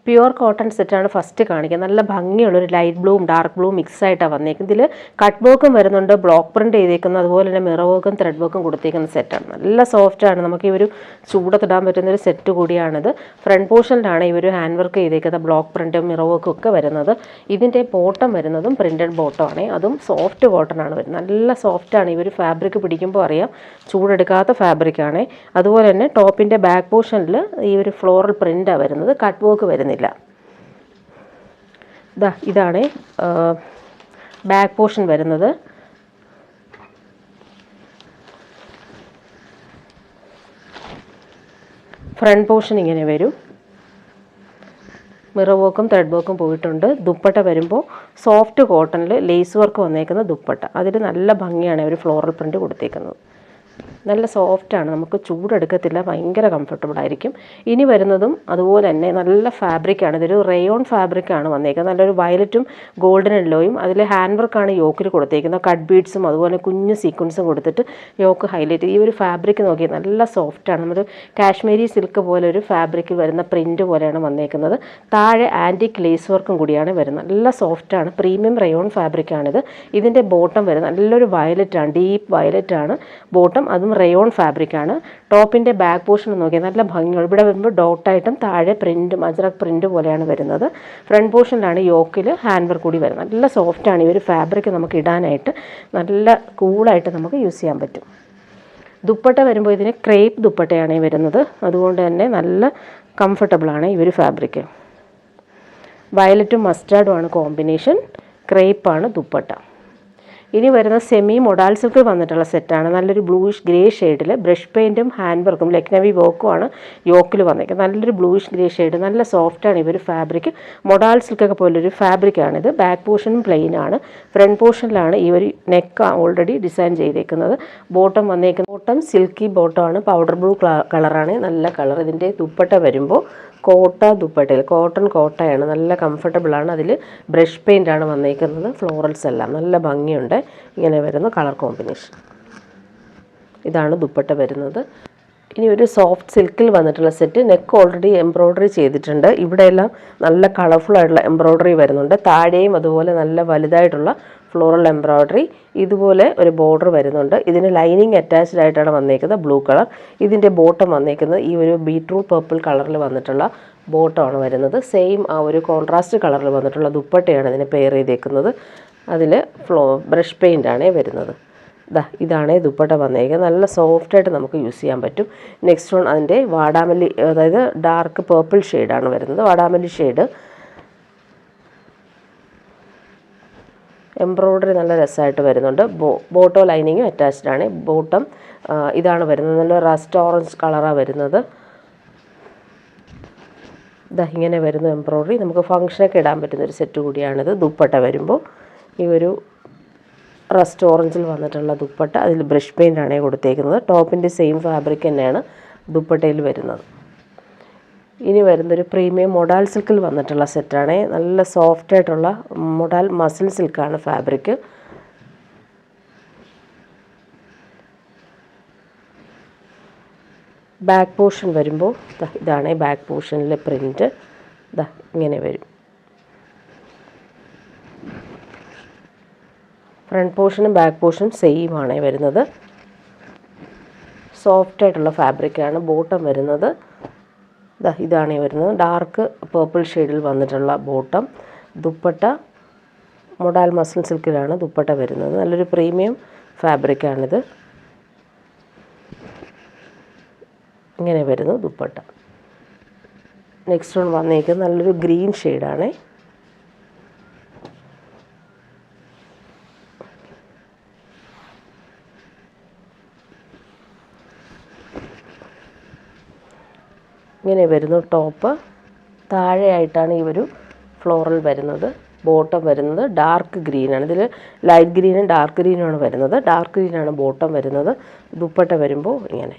Pure cotton സെറ്റാണ് first കാണിക്കുന്നത്. നല്ല ഭംഗിയുള്ളൊരു ലൈറ്റ് ബ്ലൂവും ഡാർക്ക് ബ്ലൂവും മിക്സ് ആയിട്ടാണ് വന്നേക്കുന്നത്. ഇതിൽ കട്ട് വർക്കും വരുന്നുണ്ട്, ബ്ലോക്ക് പ്രിന്റ് ചെയ്തേക്കുന്നത്, അതുപോലെ തന്നെ മിറർ വർക്കും ത്രെഡ് വർക്കും കൊടുത്തേക്കുന്ന സെറ്റാണ്. നല്ല സോഫ്റ്റാണ്, നമുക്ക് ഈ ഒരു ചൂടത്തിടാൻ പറ്റുന്ന ഒരു സെറ്റ് കൂടിയാണിത്. ഫ്രണ്ട് പോർഷനിലാണ് ഈ ഒരു ഹാൻഡ് വർക്ക് ചെയ്തേക്കുന്നത്, ബ്ലോക്ക് പ്രിന്റും മിറർ വർക്കും ഒക്കെ വരുന്നത്. ഇതിൻ്റെ ബോട്ടം വരുന്നതും പ്രിന്റഡ് ബോട്ടം ആണ്, അതും സോഫ്റ്റ് കോട്ടൺ ആണ് വരുന്നത്. നല്ല സോഫ്റ്റാണ്, ഈ ഒരു ഫാബ്രിക് പിടിക്കുമ്പോൾ അറിയാം ചൂടെടുക്കാത്ത ഫാബ്രിക്കാണ്. അതുപോലെ തന്നെ ടോപ്പിൻ്റെ ബാക്ക് പോർഷനിൽ ഈ ഒരു ഫ്ലോറൽ പ്രിന്റാണ് വരുന്നത്, കട്ട് വർക്ക് വരുന്നില്ല. ഇതാണ് ബാക്ക് പോർഷൻ വരുന്നത്. ഫ്രണ്ട് പോർഷൻ ഇങ്ങനെ വരും. മിറർ വർക്കും ത്രെഡ് വർക്കും പോയിട്ടുണ്ട്. ദുപ്പട്ട വരുമ്പോൾ സോഫ്റ്റ് കോട്ടണിൽ ലേസ് വർക്ക് വന്നേക്കുന്ന ദുപ്പട്ട, അതിൽ നല്ല ഭംഗിയാണ് ഒരു ഫ്ലോറൽ പ്രിന്റ് കൊടുത്തേക്കുന്നത്. നല്ല സോഫ്റ്റാണ്, നമുക്ക് ചൂടെടുക്കത്തില്ല, ഭയങ്കര കംഫർട്ടബിൾ ആയിരിക്കും. ഇനി വരുന്നതും അതുപോലെ തന്നെ നല്ല ഫാബ്രിക്കാണ്. ഇതൊരു റയോൺ ഫാബ്രിക്കാണ് വന്നേക്കുന്നത്. നല്ലൊരു വയലറ്റും ഗോൾഡൻ യെല്ലോയും, അതിൽ ഹാൻഡ് വർക്കാണ് യോക്കിൽ കൊടുത്തേക്കുന്നത്. കട്ട് ബീഡ്സും അതുപോലെ കുഞ്ഞു സീക്വൻസും കൊടുത്തിട്ട് യോക്ക് ഹൈലൈറ്റ്. ഈ ഒരു ഫാബ്രിക് നോക്കി നല്ല സോഫ്റ്റാണ്. നമ്മുടെ കാശ്മീരി സിൽക്ക് പോലെ ഒരു ഫാബ്രിക്കിൽ വരുന്ന പ്രിൻറ്റ് പോലെയാണ് വന്നേക്കുന്നത്. താഴെ ആൻറ്റിക് ലേസ് വർക്കും കൂടിയാണ് വരുന്നത്. നല്ല സോഫ്റ്റാണ്, പ്രീമിയം റയോൺ ഫാബ്രിക്കാണിത്. ഇതിൻ്റെ ബോട്ടം വരുന്നത് നല്ലൊരു വയലറ്റാണ്, ഡീപ്പ് വയലറ്റാണ് ബോട്ടം, അതും റയോൺ ഫാബ്രിക്കാണ്. ടോപ്പിൻ്റെ ബാക്ക് പോർഷൻ നോക്കിയാൽ നല്ല ഭംഗിയുണ്ട്. ഇവിടെ വരുമ്പോൾ ഡോട്ടായിട്ടും താഴെ പ്രിൻറ്റ് അജ്രക് പ്രിൻറ്റ് പോലെയാണ് വരുന്നത്. ഫ്രണ്ട് പോർഷനിലാണ് യോക്കിൽ ഹാൻഡ് വർക്ക് കൂടി വരുന്നത്. നല്ല സോഫ്റ്റാണ് ഈ ഒരു ഫാബ്രിക്, നമുക്ക് ഇടാനായിട്ട് നല്ല കൂളായിട്ട് നമുക്ക് യൂസ് ചെയ്യാൻ പറ്റും. ദുപ്പട്ട വരുമ്പോൾ ഇതിന് ക്രേപ്പ് ദുപ്പട്ടയാണ് വരുന്നത്, അതുകൊണ്ട് തന്നെ നല്ല കംഫർട്ടബിളാണ് ഈ ഒരു ഫാബ്രിക്. വയലറ്റും മസ്റ്റാർഡുമാണ് കോമ്പിനേഷൻ, ക്രേപ്പാണ് ദുപ്പട്ട. ഇനി വരുന്ന സെമി മൊഡാൽ സിൽക്ക് വന്നിട്ടുള്ള സെറ്റാണ്. നല്ലൊരു ബ്ലൂയിഷ് ഗ്രേ ഷെയ്ഡിൽ ബ്രഷ് പെയിൻറ്റും ഹാൻഡ് വർക്കും ലക്നവി വർക്കുമാണ് യോക്കിൽ വന്നേക്കുന്നത്. നല്ലൊരു ബ്ലൂയിഷ് ഗ്രേ ഷെയ്ഡ്, നല്ല സോഫ്റ്റാണ് ഈ ഒരു ഫാബ്രിക്. മൊഡാൽ സിൽക്കൊക്കെ പോലൊരു ഫാബ്രിക്കാണിത്. ബാക്ക് പോർഷനും പ്ലെയിൻ ആണ്. ഫ്രണ്ട് പോർഷനിലാണ് ഈ ഒരു നെക്ക് ഓൾറെഡി ഡിസൈൻ ചെയ്തേക്കുന്നത്. ബോട്ടം വന്നേക്കുന്നത് ബോട്ടം സിൽക്കി ബോട്ടമാണ്, പൗഡർ ബ്ലൂ കളറാണ്, നല്ല കളർ. ഇതിൻ്റെ ദുപ്പട്ട വരുമ്പോൾ കോട്ട ദുപ്പട്ടയിൽ കോട്ടയാണ്, നല്ല കംഫർട്ടബിളാണ്. അതിൽ ബ്രഷ് പെയിൻ്റാണ് വന്നേക്കുന്നത്. ഫ്ലോറൽസ് എല്ലാം നല്ല ഭംഗിയുണ്ട്. ഇങ്ങനെ വരുന്ന കളർ കോമ്പിനേഷൻ. ഇതാണ് ദുപ്പട്ട വരുന്നത്. ഇനി ഒരു സോഫ്റ്റ് സിൽക്കിൽ വന്നിട്ടുള്ള സെറ്റ്. നെക്ക് ഓൾറെഡി എംബ്രോയ്ഡറി ചെയ്തിട്ടുണ്ട്. ഇവിടെയെല്ലാം നല്ല കളർഫുൾ ആയിട്ടുള്ള എംബ്രോയ്ഡറി വരുന്നുണ്ട്. താഴെയും അതുപോലെ നല്ല വലുതായിട്ടുള്ള ഫ്ലോറൽ എംബ്രോയ്ഡറി, ഇതുപോലെ ഒരു ബോർഡർ വരുന്നുണ്ട്. ഇതിന് ലൈനിങ് അറ്റാച്ച്ഡ് ആയിട്ടാണ് വന്നേക്കുന്നത്, ബ്ലൂ കളർ. ഇതിൻ്റെ ബോട്ടം വന്നേക്കുന്നത് ഈ ഒരു ബീട്രൂട്ട് പർപ്പിൾ കളറിൽ വന്നിട്ടുള്ള ബോട്ടമാണ് വരുന്നത്. സെയിം ആ ഒരു കോൺട്രാസ്റ്റ് കളറിൽ വന്നിട്ടുള്ള ദുപ്പട്ടയാണ് ഇതിന് പെയർ ചെയ്തേക്കുന്നത്. അതിൽ ബ്രഷ് പെയിൻ്റാണ് വരുന്നത്. ഇതാണ് ദുപ്പട്ട വന്നേക്കുന്നത്. നല്ല സോഫ്റ്റായിട്ട് നമുക്ക് യൂസ് ചെയ്യാൻ പറ്റും. നെക്സ്റ്റ് വൺ അതിൻ്റെ വാടാമല്ലി, അതായത് ഡാർക്ക് പേർപ്പിൾ ഷെയ്ഡാണ് വരുന്നത്. വാടാമല്ലി ഷെയ്ഡ് എംബ്രോയ്ഡറി നല്ല രസമായിട്ട് വരുന്നുണ്ട്. ബോട്ടോ ലൈനിങ്ങും അറ്റാച്ച്ഡ് ആണ്. ബോട്ടം ഇതാണ് വരുന്നത്, നല്ല റസ്റ്റ് ഓറഞ്ച് കളറാണ് വരുന്നത്. ഇങ്ങനെ വരുന്ന എംബ്രോയ്ഡറി നമുക്ക് ഫങ്ഷനൊക്കെ ഇടാൻ പറ്റുന്നൊരു സെറ്റ് കൂടിയാണിത്. ദുപ്പട്ട വരുമ്പോൾ ഈ ഒരു റസ്റ്റ് ഓറഞ്ചിൽ വന്നിട്ടുള്ള ദുപ്പട്ട, അതിൽ ബ്രഷ് പെയിൻ്റാണ് കൊടുത്തേക്കുന്നത്. ടോപ്പിൻ്റെ സെയിം ഫാബ്രിക് തന്നെയാണ് ദുപ്പട്ടയിൽ വരുന്നത്. ഇനി വരുന്നൊരു പ്രീമിയം മൊഡാൽ സിൽക്കിൽ വന്നിട്ടുള്ള സെറ്റാണ്. നല്ല സോഫ്റ്റായിട്ടുള്ള മൊഡാൽ മസിൽ സിൽക്കാണ് ഫാബ്രിക്. ബാക്ക് പോർഷൻ വരുമ്പോൾ ഇതാണ് ബാക്ക് പോർഷനിലെ പ്രിൻറ്റ്. ഇങ്ങനെ വരും. ഫ്രണ്ട് പോർഷനും ബാക്ക് പോർഷനും സെയിം ആണ് വരുന്നത്. സോഫ്റ്റായിട്ടുള്ള ഫാബ്രിക്കാണ്. ബോട്ടം വരുന്നത് ഇതാണ് വരുന്നത്, ഡാർക്ക് പേർപ്പിൾ ഷെയ്ഡിൽ വന്നിട്ടുള്ള ബോട്ടം. ദുപ്പട്ട മൊഡാൽ മസിൽ സിൽക്കിലാണ് ദുപ്പട്ട വരുന്നത്. നല്ലൊരു പ്രീമിയം ഫാബ്രിക്കാണിത്. ഇങ്ങനെ വരുന്നു ദുപ്പട്ട. നെക്സ്റ്റ് വൺ വന്നേക്കുന്നത് നല്ലൊരു ഗ്രീൻ ഷെയ്ഡാണ്. ഇങ്ങനെ വരുന്നു ടോപ്പ്. താഴെയായിട്ടാണ് ഈ ഒരു ഫ്ലോറൽ വരുന്നത്. ബോട്ടം വരുന്നത് ഡാർക്ക് ഗ്രീനാണ്. ഇതിൽ ലൈറ്റ് ഗ്രീനും ഡാർക്ക് ഗ്രീനുമാണ് വരുന്നത്. ഡാർക്ക് ഗ്രീനാണ് ബോട്ടം വരുന്നത്. ദുപ്പട്ട വരുമ്പോൾ ഇങ്ങനെ.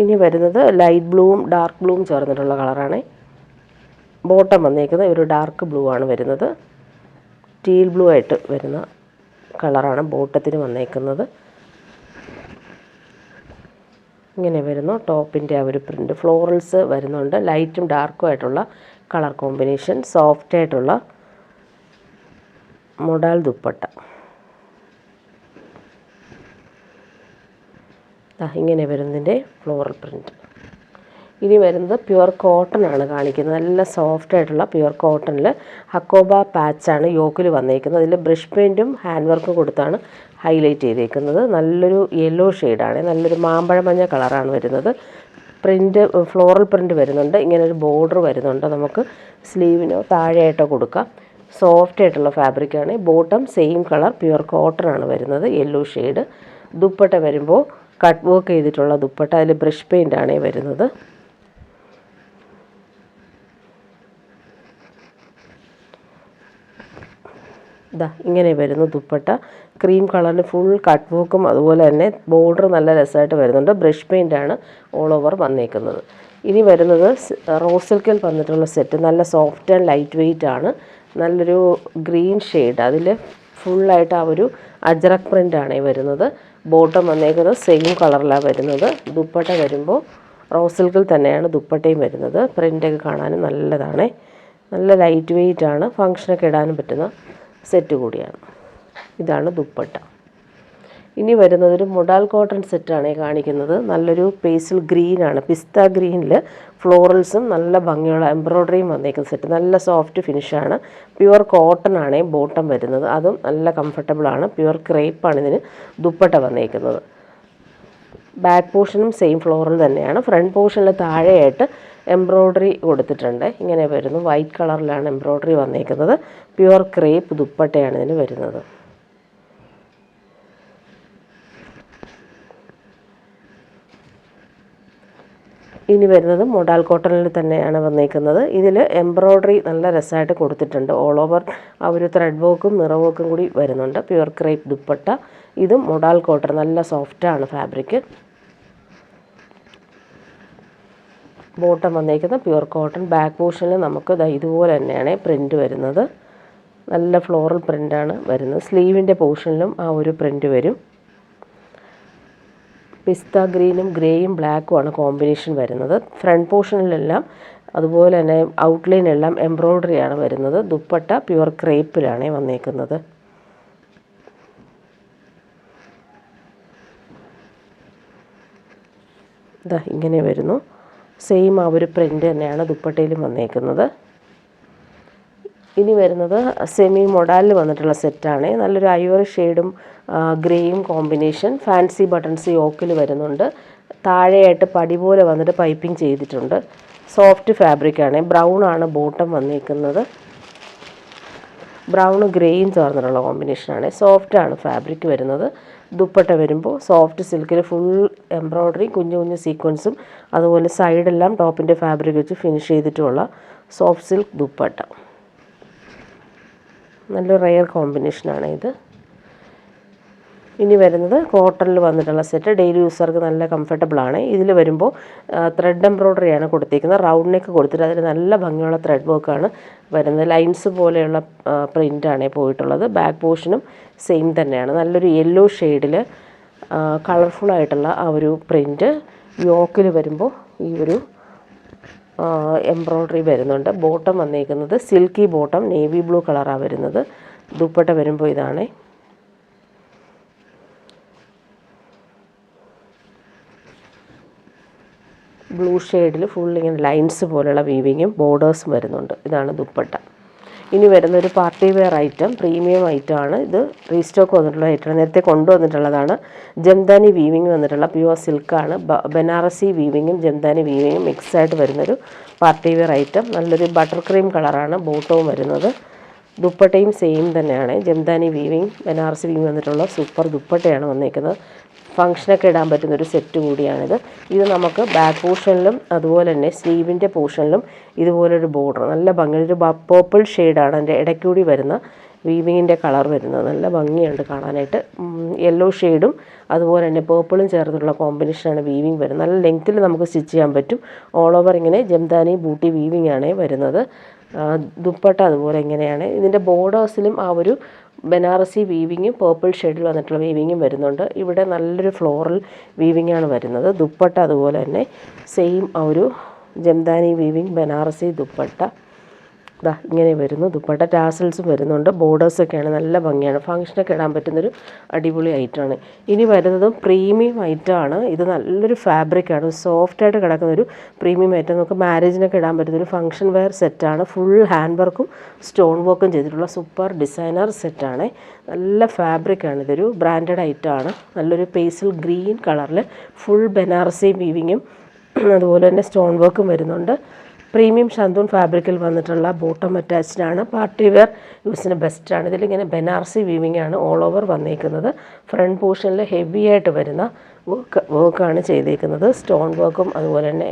ഇനി വരുന്നത് ലൈറ്റ് ബ്ലൂവും ഡാർക്ക് ബ്ലൂവും ചേർന്നിട്ടുള്ള കളറാണ്. ബോട്ടം വന്നേക്കുന്നത് ഒരു ഡാർക്ക് ബ്ലൂ ആണ് വരുന്നത്. ടീൽ ബ്ലൂ ആയിട്ട് വരുന്ന കളറാണ് ബോട്ടത്തിന് വന്നേക്കുന്നത്. ഇങ്ങനെ വരുന്നു ടോപ്പിൻ്റെ ആ ഒരു പ്രിൻ്റ്. ഫ്ലോറൽസ് വരുന്നുണ്ട്, ലൈറ്റും ഡാർക്കും ആയിട്ടുള്ള കളർ കോമ്പിനേഷൻ. സോഫ്റ്റ് ആയിട്ടുള്ള മൊഡാൽ ദുപ്പട്ട. ഇങ്ങനെ വരുന്നതിൻ്റെ ഫ്ലോറൽ പ്രിൻ്റ്. ഇനി വരുന്നത് പ്യുവർ കോട്ടൺ ആണ് കാണിക്കുന്നത്. നല്ല സോഫ്റ്റ് ആയിട്ടുള്ള പ്യുവർ കോട്ടണിൽ ഹക്കോബ പാച്ചാണ് യോക്കിൽ വന്നേക്കുന്നത്. അതിൽ ബ്രഷ് പെയിൻറ്റും ഹാൻഡ് വർക്കും കൊടുത്താണ് ഹൈലൈറ്റ് ചെയ്തേക്കുന്നത്. നല്ലൊരു യെല്ലോ ഷെയ്ഡാണ്, നല്ലൊരു മാമ്പഴ മഞ്ഞ കളറാണ് വരുന്നത്. പ്രിൻ്റ് ഫ്ലോറൽ പ്രിൻ്റ് വരുന്നുണ്ട്. ഇങ്ങനൊരു ബോർഡർ വരുന്നുണ്ട്. നമുക്ക് സ്ലീവിനോ താഴെയായിട്ടോ കൊടുക്കാം. സോഫ്റ്റ് ആയിട്ടുള്ള ഫാബ്രിക്കാണ്. Bottom same colour pure cotton ആണ് വരുന്നത്, യെല്ലോ ഷെയ്ഡ്. ദുപ്പട്ട വരുമ്പോൾ കട്ട് വർക്ക് ചെയ്തിട്ടുള്ള ദുപ്പട്ട. അതിൽ ബ്രഷ് പെയിൻ്റാണ് വരുന്നത്. ഇങ്ങനെ വരുന്നു ദുപ്പട്ട. ക്രീം കളറിൽ ഫുൾ കട്ട് വർക്കും അതുപോലെ തന്നെ ബോർഡർ നല്ല രസമായിട്ട് വരുന്നുണ്ട്. ബ്രഷ് പെയിൻ്റാണ് ഓൾ ഓവർ വന്നേക്കുന്നത്. ഇനി വരുന്നത് റോസ് സിൽക്കിൽ വന്നിട്ടുള്ള സെറ്റ്. നല്ല സോഫ്റ്റ് ആൻഡ് ലൈറ്റ് വെയ്റ്റ് ആണ്. നല്ലൊരു ഗ്രീൻ ഷെയ്ഡ്. അതിൽ ഫുള്ളായിട്ട് ആ ഒരു അജ്രക് പ്രിൻ്റാണ് വരുന്നത്. ബോട്ടം വന്നേക്കുന്നത് സെയിം കളറിലാണ് വരുന്നത്. ദുപ്പട്ട വരുമ്പോൾ റോസ് സിൽക്കിൽ തന്നെയാണ് ദുപ്പട്ടയും വരുന്നത്. പ്രിൻ്റൊക്കെ കാണാനും നല്ലതാണ്. നല്ല ലൈറ്റ് വെയ്റ്റ് ആണ്. ഫങ്ഷനൊക്കെ ഇടാനും പറ്റുന്ന സെറ്റ് കൂടിയാണ്. ഇതാണ് ദുപ്പട്ട. ഇനി വരുന്നത് ഒരു മൊഡാൽ കോട്ടൺ സെറ്റാണ് കാണിക്കുന്നത്. നല്ലൊരു പേസ്റ്റൽ ഗ്രീനാണ്, പിസ്ത ഗ്രീനിൽ ഫ്ലോറൽസും നല്ല ഭംഗിയുള്ള എംബ്രോയ്ഡറിയും വന്നേക്കുന്ന സെറ്റ്. നല്ല സോഫ്റ്റ് ഫിനിഷാണ്. പ്യുവർ കോട്ടൺ ആണ് ബോട്ടം വരുന്നത്. അതും നല്ല കംഫർട്ടബിളാണ്. പ്യുവർ ക്രേപ്പാണ് ഇതിന് ദുപ്പട്ട വന്നേക്കുന്നത്. ബാക്ക് പോർഷനും സെയിം ഫ്ലോറൽ തന്നെയാണ്. ഫ്രണ്ട് പോർഷനിൽ താഴെയായിട്ട് എംബ്രോയ്ഡറി കൊടുത്തിട്ടുണ്ട്. ഇങ്ങനെ വരുന്നു. വൈറ്റ് കളറിലാണ് എംബ്രോയ്ഡറി വന്നേക്കുന്നത്. പ്യുവർ ക്രേപ്പ് ദുപ്പട്ടയാണ് ഇതിന് വരുന്നത്. ഇനി വരുന്നത് മൊഡാൽ കോട്ടണിൽ തന്നെയാണ് വന്നേക്കുന്നത്. ഇതിൽ എംബ്രോയ്ഡറി നല്ല രസമായിട്ട് കൊടുത്തിട്ടുണ്ട്. ഓൾ ഓവർ ആ ഒരു ത്രെഡ് വർക്കും മിറർ വർക്കും കൂടി വരുന്നുണ്ട്. Pure crepe dupatta. ഇതും മൊഡാൽ കോട്ടൺ, നല്ല സോഫ്റ്റാണ് ഫാബ്രിക്. ബോട്ടം വന്നേക്കുന്ന പ്യുവർ കോട്ടൺ. ബാക്ക് പോർഷനിൽ നമുക്ക് ഇതുപോലെ തന്നെയാണ് പ്രിൻ്റ് വരുന്നത്. നല്ല ഫ്ലോറൽ പ്രിൻ്റാണ് വരുന്നത്. സ്ലീവിൻ്റെ പോർഷനിലും ആ ഒരു പ്രിൻ്റ് വരും. പിസ്ത ഗ്രീനും ഗ്രേയും ബ്ലാക്കുമാണ് കോമ്പിനേഷൻ വരുന്നത്. ഫ്രണ്ട് പോർഷനിലെല്ലാം അതുപോലെ തന്നെ ഔട്ട്ലൈനെല്ലാം എംബ്രോയ്ഡറിയാണ് വരുന്നത്. ദുപ്പട്ട പ്യുവർ ക്രേപ്പിലാണ് വന്നേക്കുന്നത്. ഇങ്ങനെ വരുന്നു. സെയിം ആ ഒരു പ്രിൻ്റ് തന്നെയാണ് ദുപ്പട്ടയിലും വന്നേക്കുന്നത്. ഇനി വരുന്നത് സെമി മൊഡാലിൽ വന്നിട്ടുള്ള സെറ്റാണ്. നല്ലൊരു ഐവറി ഷെയ്ഡും ഗ്രേയും കോമ്പിനേഷൻ. ഫാൻസി ബട്ടൺസ് യോക്കിൽ വരുന്നുണ്ട്. താഴെയായിട്ട് പടി പോലെ വന്നിട്ട് പൈപ്പിംഗ് ചെയ്തിട്ടുണ്ട്. സോഫ്റ്റ് ഫാബ്രിക്കാണ്. ബ്രൗൺ ആണ് ബോട്ടം വന്നേക്കുന്നത്. ബ്രൗണും ഗ്രേയും ചേർന്നിട്ടുള്ള കോമ്പിനേഷനാണ്. സോഫ്റ്റാണ് ഫാബ്രിക് വരുന്നത്. ദുപ്പട്ട വരുമ്പോൾ സോഫ്റ്റ് സിൽക്കിൽ ഫുൾ എംബ്രോയ്ഡറി, കുഞ്ഞു കുഞ്ഞു സീക്വൻസും അതുപോലെ സൈഡെല്ലാം ടോപ്പിൻ്റെ ഫാബ്രിക് വെച്ച് ഫിനിഷ് ചെയ്തിട്ടുള്ള സോഫ്റ്റ് സിൽക്ക് ദുപ്പട്ട. നല്ല റെയർ കോമ്പിനേഷനാണ് ഇത്. ഇനി വരുന്നത് കോട്ടണിൽ വന്നിട്ടുള്ള സെറ്റ്. ഡെയിലി യൂസർക്ക് നല്ല കംഫർട്ടബിളാണ്. ഇതിൽ വരുമ്പോൾ ത്രെഡ് എംബ്രോയ്ഡറിയാണ് കൊടുത്തിരിക്കുന്നത്. റൗണ്ട് നെക്ക് കൊടുത്തിട്ട് അതിൽ നല്ല ഭംഗിയുള്ള ത്രെഡ് വർക്കാണ് വരുന്നത്. ലൈൻസ് പോലെയുള്ള പ്രിൻ്റാണ് പോയിട്ടുള്ളത്. ബാക്ക് പോർഷനും സെയിം തന്നെയാണ്. നല്ലൊരു യെല്ലോ ഷെയ്ഡിൽ കളർഫുള്ളായിട്ടുള്ള ആ ഒരു പ്രിൻ്റ്. യോക്കിൽ വരുമ്പോൾ ഈ ഒരു എംബ്രോയ്ഡറി വരുന്നുണ്ട്. ബോട്ടം വന്നേക്കുന്നത് സിൽക്കി ബോട്ടം, നേവി ബ്ലൂ കളറാണ് വരുന്നത്. ദുപ്പട്ട വരുമ്പോൾ ഇതാണ്. ബ്ലൂ ഷെയ്ഡിൽ ഫുൾ ഇങ്ങനെ ലൈൻസ് പോലുള്ള വീവിങ്ങും ബോർഡേഴ്സും വരുന്നുണ്ട്. ഇതാണ് ദുപ്പട്ട. ഇനി വരുന്നൊരു പാർട്ടി വെയർ ഐറ്റം, പ്രീമിയം ഐറ്റമാണ് ഇത്. റീസ്റ്റോക്ക് വന്നിട്ടുള്ള ഐറ്റമാണ്. നേരത്തെ കൊണ്ടുവന്നിട്ടുള്ളതാണ്. ജംദാനി വീവിങ് വന്നിട്ടുള്ള പ്യുവർ സിൽക്കാണ്. ബനാറസി വീവിങ്ങും ജംദാനി വീവിങ്ങും മിക്സായിട്ട് വരുന്നൊരു പാർട്ടി വെയർ ഐറ്റം. നല്ലൊരു ബട്ടർ ക്രീം കളറാണ് ബോട്ടവും വരുന്നത്. ദുപ്പട്ടയും സെയിം തന്നെയാണ്. ജംദാനി വീവിങ് ബനാറസി വീവിങ് വന്നിട്ടുള്ള സൂപ്പർ ദുപ്പട്ടയാണ് വന്നിരിക്കുന്നത്. ഫങ്ഷനൊക്കെ ഇടാൻ പറ്റുന്നൊരു സെറ്റ് കൂടിയാണിത്. ഇത് നമുക്ക് ബാക്ക് പോർഷനിലും അതുപോലെ തന്നെ സ്ലീവിൻ്റെ പോർഷനിലും ഇതുപോലൊരു ബോർഡർ, നല്ല ഭംഗി, ഒരു പേർപ്പിൾ ഷെയ്ഡാണ് അതിൻ്റെ ഇടയ്ക്കൂടി വരുന്ന വീവിങ്ങിൻ്റെ കളർ വരുന്നത്. നല്ല ഭംഗിയുണ്ട് കാണാനായിട്ട്. യെല്ലോ ഷെയ്ഡും അതുപോലെ തന്നെ പേർപ്പിളും ചേർന്നിട്ടുള്ള കോമ്പിനേഷനാണ് വീവിങ് വരുന്നത്. നല്ല ലെങ്ത്തിൽ നമുക്ക് സ്റ്റിച്ച് ചെയ്യാൻ പറ്റും. ഓൾ ഓവർ ഇങ്ങനെ ജംദാനി ബൂട്ടി വീവിങ് ആണ് വരുന്നത്. ദുപ്പട്ട അതുപോലെ ഇങ്ങനെയാണ്. ഇതിൻ്റെ ബോർഡേഴ്സിലും ആ ഒരു ബനാറസി വീവിങ്ങും പേർപ്പിൾ ഷെയ്ഡിൽ വന്നിട്ടുള്ള വീവിങ്ങും വരുന്നുണ്ട്. ഇവിടെ നല്ലൊരു ഫ്ലോറൽ വീവിങ്ങാണ് വരുന്നത്. ദുപ്പട്ട അതുപോലെ തന്നെ സെയിം ആ ഒരു ജംദാനി വീവിങ് ബനാറസി ദുപ്പട്ട ദാ ഇങ്ങനെ വരുന്നു. ദുപ്പട്ട ടാസൽസും വരുന്നുണ്ട്. ബോർഡേഴ്സൊക്കെയാണ് നല്ല ഭംഗിയാണ്. ഫംഗ്ഷനൊക്കെ ഇടാൻ പറ്റുന്നൊരു അടിപൊളി ഐറ്റമാണ്. ഇനി വരുന്നതും പ്രീമിയം ഐറ്റമാണ്. ഇത് നല്ലൊരു ഫാബ്രിക്കാണ്. സോഫ്റ്റായിട്ട് കിടക്കുന്നൊരു പ്രീമിയം ഐറ്റം. നമുക്ക് മാരേജിനൊക്കെ ഇടാൻ പറ്റുന്നൊരു ഫംഗ്ഷൻ വെയർ സെറ്റാണ്. ഫുൾ ഹാൻഡ് വർക്കും സ്റ്റോൺ വർക്കും ചെയ്തിട്ടുള്ള സൂപ്പർ ഡിസൈനർ സെറ്റാണ്. നല്ല ഫാബ്രിക്കാണ്. ഇതൊരു ബ്രാൻഡഡ് ഐറ്റമാണ്. നല്ലൊരു പേസ്റ്റൽ ഗ്രീൻ കളറിൽ ഫുൾ ബനാറസി വീവിങ്ങും അതുപോലെ തന്നെ സ്റ്റോൺ വർക്കും വരുന്നുണ്ട്. പ്രീമിയം ഷാന്തൂൺ ഫാബ്രിക്കിൽ വന്നിട്ടുള്ള ബോട്ടം അറ്റാച്ച്ഡ് ആണ്. പാർട്ടി വെയർ യൂസിന് ബെസ്റ്റാണ്. ഇതിലിങ്ങനെ ബനാറസി വീവിംഗ് ആണ് ഓൾ ഓവർ വന്നേക്കുന്നത്. ഫ്രണ്ട് പോർഷനിൽ ഹെവി ആയിട്ട് വരുന്ന വർക്കാണ് ചെയ്തേക്കുന്നത്. സ്റ്റോൺ വർക്കും അതുപോലെ തന്നെ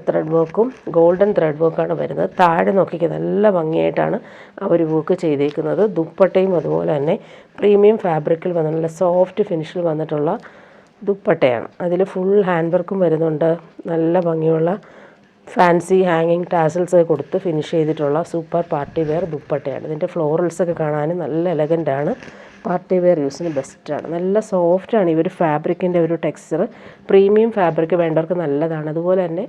ത്രെഡ് വർക്കും ഗോൾഡൻ ത്രെഡ് വർക്കാണ് വരുന്നത്. താഴെ നോക്കിക്കുക നല്ല ഭംഗിയായിട്ടാണ് അവർ വർക്ക് ചെയ്തേക്കുന്നത്. ദുപ്പട്ടയും അതുപോലെ തന്നെ പ്രീമിയം ഫാബ്രിക്കിൽ വന്ന നല്ല സോഫ്റ്റ് ഫിനിഷിൽ വന്നിട്ടുള്ള ദുപ്പട്ടയാണ്. അതിൽ ഫുൾ ഹാൻഡ് വർക്കും വരുന്നുണ്ട്. നല്ല ഭംഗിയുള്ള ഫാൻസി ഹാങ്ങിങ് ടാസൽസ് കൊടുത്ത് ഫിനിഷ് ചെയ്തിട്ടുള്ള സൂപ്പർ പാർട്ടി വെയർ ദുപ്പട്ടയാണ്. ഇതിൻ്റെ ഫ്ലോറൽസൊക്കെ കാണാൻ നല്ല എലഗൻ്റാണ്. പാർട്ടി വെയർ യൂസിന് ബെസ്റ്റാണ്. നല്ല സോഫ്റ്റാണ് ഈ ഒരു ഫാബ്രിക്കിൻ്റെ ഒരു ടെക്സ്ചർ. പ്രീമിയം ഫാബ്രിക് വേണ്ടവർക്ക് നല്ലതാണ്. അതുപോലെ തന്നെ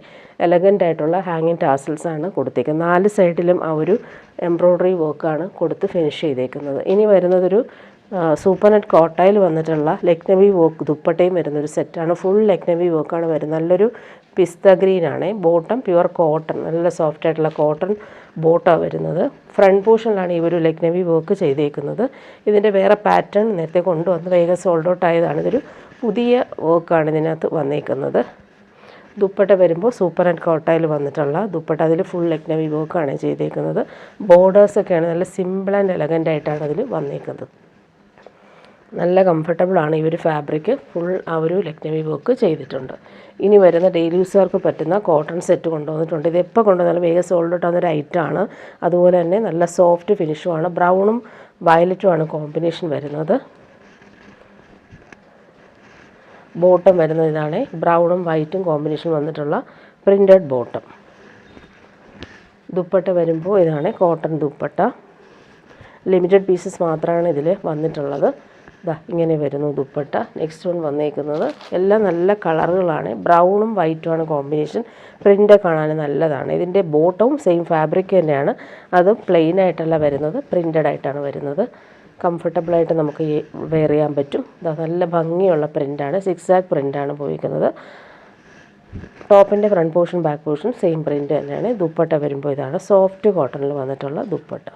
എലഗൻ്റ് ആയിട്ടുള്ള ഹാങ്ങിങ് ടാസൽസാണ് കൊടുത്തേക്കുന്നത്. 4 സൈഡിലും ആ ഒരു എംബ്രോയ്ഡറി വർക്കാണ് കൊടുത്ത് ഫിനിഷ് ചെയ്തേക്കുന്നത്. ഇനി വരുന്നതൊരു സൂപ്പർ നെറ്റ് കോട്ടയിൽ വന്നിട്ടുള്ള ലക്നവി വർക്ക് ദുപ്പട്ടയും വരുന്നൊരു സെറ്റാണ്. ഫുൾ ലക്നവി വർക്കാണ് വരുന്നത്. നല്ലൊരു പിസ്ത ഗ്രീനാണ്. ബോട്ടം പ്യുവർ കോട്ടൺ, നല്ല സോഫ്റ്റ് ആയിട്ടുള്ള കോട്ടൺ ബോട്ടാണ് വരുന്നത്. ഫ്രണ്ട് പോർഷനിലാണ് ഈ ഒരു ലക്നവി വർക്ക് ചെയ്തേക്കുന്നത്. ഇതിൻ്റെ വേറെ പാറ്റേൺ നേരത്തെ കൊണ്ടുവന്ന് വേഗം സോൾഡ് ഔട്ട് ആയതാണ്. ഇതൊരു പുതിയ വർക്കാണ് ഇതിനകത്ത് വന്നേക്കുന്നത്. ദുപ്പട്ട വരുമ്പോൾ സൂപ്പർ ആൻഡ് കോട്ടയിൽ വന്നിട്ടുള്ള ദുപ്പട്ട. അതിൽ ഫുൾ ലക്നവി വർക്കാണ് ചെയ്തേക്കുന്നത്. ബോർഡേഴ്സൊക്കെയാണ് നല്ല സിമ്പിൾ ആൻഡ് എലഗൻ്റ് ആയിട്ടാണ് അതിൽ വന്നേക്കുന്നത്. നല്ല കംഫർട്ടബിളാണ് ഈ ഒരു ഫാബ്രിക്. ഫുൾ ആ ഒരു ലക്നവി വർക്ക് ചെയ്തിട്ടുണ്ട്. ഇനി വരുന്ന ഡെയിലി യൂസുകാർക്ക് പറ്റുന്ന കോട്ടൺ സെറ്റ് കൊണ്ടുവന്നിട്ടുണ്ട്. ഇത് എപ്പോൾ കൊണ്ടുവന്നാലും വേഗം സോൾഡ് ഔട്ട് ആവുന്നൊരു ഐറ്റമാണ്. അതുപോലെ തന്നെ നല്ല സോഫ്റ്റ് ഫിനിഷുമാണ്. ബ്രൗണും വയലറ്റുമാണ് കോമ്പിനേഷൻ വരുന്നത്. ബോട്ടം വരുന്നത് ഇതാണ്. ബ്രൗണും വൈറ്റും കോമ്പിനേഷൻ വന്നിട്ടുള്ള പ്രിൻറ്റഡ് ബോട്ടം. ദുപ്പട്ട വരുമ്പോൾ ഇതാണ് കോട്ടൺ ദുപ്പട്ട. ലിമിറ്റഡ് പീസസ് മാത്രമാണ് ഇതിൽ വന്നിട്ടുള്ളത്. ദാ ഇങ്ങനെ വരുന്നു ദുപ്പട്ട. നെക്സ്റ്റ് വൺ വന്നേക്കുന്നത് എല്ലാം നല്ല കളറുകളാണ്. ബ്രൗണും വൈറ്റുമാണ് കോമ്പിനേഷൻ. പ്രിൻ്റ് കാണാൻ നല്ലതാണ്. ഇതിൻ്റെ ബോട്ടവും സെയിം ഫാബ്രിക് തന്നെയാണ്. അത് പ്ലെയിൻ ആയിട്ടല്ല വരുന്നത്, പ്രിൻ്റഡ് ആയിട്ടാണ് വരുന്നത്. കംഫർട്ടബിളായിട്ട് നമുക്ക് വെയർ ചെയ്യാൻ പറ്റും. നല്ല ഭംഗിയുള്ള പ്രിൻ്റാണ്. സിക്സാക് പ്രിൻ്റാണ് പോയിരിക്കുന്നത്. ടോപ്പിൻ്റെ front portion back portion same print തന്നെയാണ്. ദുപ്പട്ട വരുമ്പോൾ ഇതാണ് സോഫ്റ്റ് കോട്ടണിൽ വന്നിട്ടുള്ള ദുപ്പട്ട.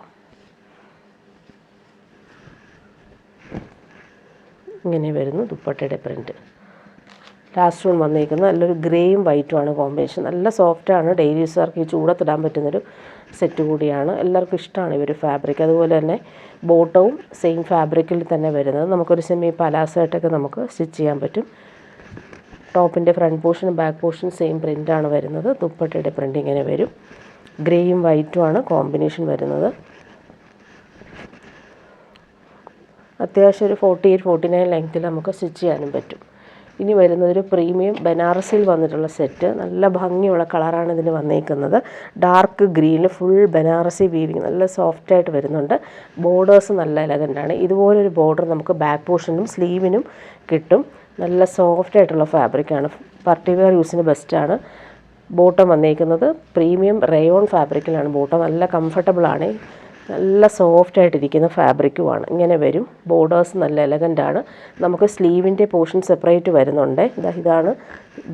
ഇങ്ങനെ വരുന്നു ദുപ്പട്ടയുടെ പ്രിൻറ്റ്. ലാസ്റ്റ് വൺ വന്നിരിക്കുന്നത് നല്ലൊരു ഗ്രേയും വൈറ്റുമാണ് കോമ്പിനേഷൻ. നല്ല സോഫ്റ്റാണ്. ഡെയിലി യൂസുകാർക്ക് ഈ ചൂടത്തിടാൻ പറ്റുന്നൊരു സെറ്റ് കൂടിയാണ്. എല്ലാവർക്കും ഇഷ്ടമാണ് ഈ ഒരു ഫാബ്രിക്. അതുപോലെ തന്നെ ബോട്ടവും സെയിം ഫാബ്രിക്കിൽ തന്നെ വരുന്നത്. നമുക്കൊരു സെമി പലാസമായിട്ടൊക്കെ നമുക്ക് സ്റ്റിച്ച് ചെയ്യാൻ പറ്റും. ടോപ്പിൻ്റെ ഫ്രണ്ട് പോർഷനും ബാക്ക് പോർഷനും സെയിം പ്രിൻ്റാണ് വരുന്നത്. ദുപ്പട്ടയുടെ പ്രിൻ്റ് ഇങ്ങനെ വരും. ഗ്രേയും വൈറ്റുമാണ് കോമ്പിനേഷൻ വരുന്നത്. അത്യാവശ്യം ഒരു 48-49 ലെങ്ത്തിൽ നമുക്ക് സ്റ്റിച്ച് ചെയ്യാനും പറ്റും. ഇനി വരുന്നതൊരു പ്രീമിയം ബനാറസിൽ വന്നിട്ടുള്ള സെറ്റ്. നല്ല ഭംഗിയുള്ള കളറാണ് ഇതിന് വന്നേക്കുന്നത്. ഡാർക്ക് ഗ്രീനിൽ ഫുൾ ബനാറസി വീവിങ് നല്ല സോഫ്റ്റായിട്ട് വരുന്നുണ്ട്. ബോർഡേഴ്സ് നല്ല എലഗൻ്റാണ്. ഇതുപോലൊരു ബോർഡർ നമുക്ക് ബാക്ക് പോർഷനും സ്ലീവിനും കിട്ടും. നല്ല സോഫ്റ്റായിട്ടുള്ള ഫാബ്രിക്കാണ്. പാർട്ടി വെയർ യൂസിന് ബെസ്റ്റാണ്. ബോട്ടം വന്നേക്കുന്നത് പ്രീമിയം റയോൺ ഫാബ്രിക്കിലാണ്. ബോട്ടം നല്ല കംഫർട്ടബിളാണ്. നല്ല സോഫ്റ്റായിട്ടിരിക്കുന്ന ഫാബ്രിക്കുമാണ്. ഇങ്ങനെ വരും. ബോർഡേഴ്സ് നല്ല എലഗൻ്റാണ്. നമുക്ക് സ്ലീവിൻ്റെ പോർഷൻ സെപ്പറേറ്റ് വരുന്നുണ്ട്. ഇതാണ്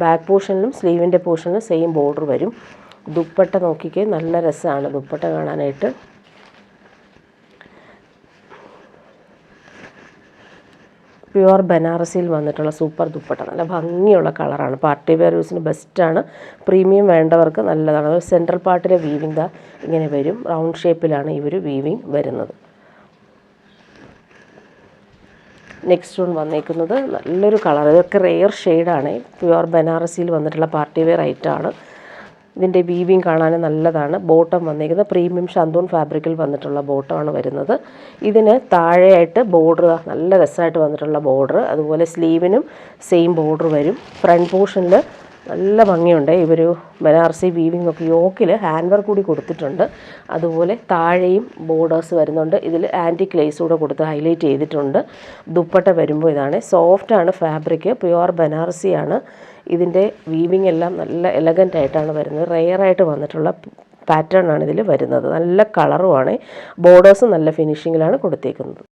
ബാക്ക് പോർഷനിലും സ്ലീവിൻ്റെ പോർഷനിലും സെയിം ബോർഡർ വരും. ദുപ്പട്ട നോക്കിക്കേ, നല്ല രസമാണ് ദുപ്പട്ട കാണാനായിട്ട്. പ്യുവർ ബനാറസിയിൽ വന്നിട്ടുള്ള സൂപ്പർ ദുപ്പട്ട. നല്ല ഭംഗിയുള്ള കളറാണ്. പാർട്ടി വെയർ യൂസിന് ബെസ്റ്റാണ്. പ്രീമിയം വേണ്ടവർക്ക് നല്ലതാണ്. സെൻട്രൽ പാർട്ടിലെ വീവിങ് ഇങ്ങനെ വരും. റൗണ്ട് ഷേപ്പിലാണ് ഈ ഒരു വീവിങ് വരുന്നത്. നെക്സ്റ്റ് വൺ വന്നേക്കുന്നത് നല്ലൊരു കളർ. ഇതൊക്കെ റെയർ ഷെയ്ഡാണ്. പ്യുവർ ബനാറസിയിൽ വന്നിട്ടുള്ള പാർട്ടി വെയർ ഐറ്റമാണ്. ഇതിൻ്റെ വീവിങ് കാണാൻ നല്ലതാണ്. ബോട്ടം വന്നിരിക്കുന്നത് പ്രീമിയം ഷാന്തൂൺ ഫാബ്രിക്കിൽ വന്നിട്ടുള്ള ബോട്ടമാണ് വരുന്നത്. ഇതിന് താഴെയായിട്ട് ബോർഡർ നല്ല രസമായിട്ട് വന്നിട്ടുള്ള ബോർഡർ. അതുപോലെ സ്ലീവിനും സെയിം ബോർഡർ വരും. ഫ്രണ്ട് പോർഷനിൽ നല്ല ഭംഗിയുണ്ട്. ഇവർ ബനാറസി വീവിംഗ് ഒക്കെ യോക്കിൽ ഹാൻഡ് വർക്ക് കൂടി കൊടുത്തിട്ടുണ്ട്. അതുപോലെ താഴെയും ബോർഡേഴ്സ് വരുന്നുണ്ട്. ഇതിൽ ആൻറ്റിക് ലേസ് കൂടെ കൊടുത്ത് ഹൈലൈറ്റ് ചെയ്തിട്ടുണ്ട്. ദുപ്പട്ട വരുമ്പോൾ ഇതാണ്. സോഫ്റ്റാണ് ഫാബ്രിക്, പ്യുവർ ബനാറസിയാണ്. ഇതിൻ്റെ വീവിംഗ് എല്ലാം നല്ല എലഗൻ്റ് ആയിട്ടാണ് വരുന്നത്. റെയറായിട്ട് വന്നിട്ടുള്ള പാറ്റേൺ ആണ് ഇതിൽ വരുന്നത്. നല്ല കളറുമാണ്. ബോർഡേഴ്സ് നല്ല ഫിനിഷിങ്ങിലാണ് കൊടുത്തേക്കുന്നത്.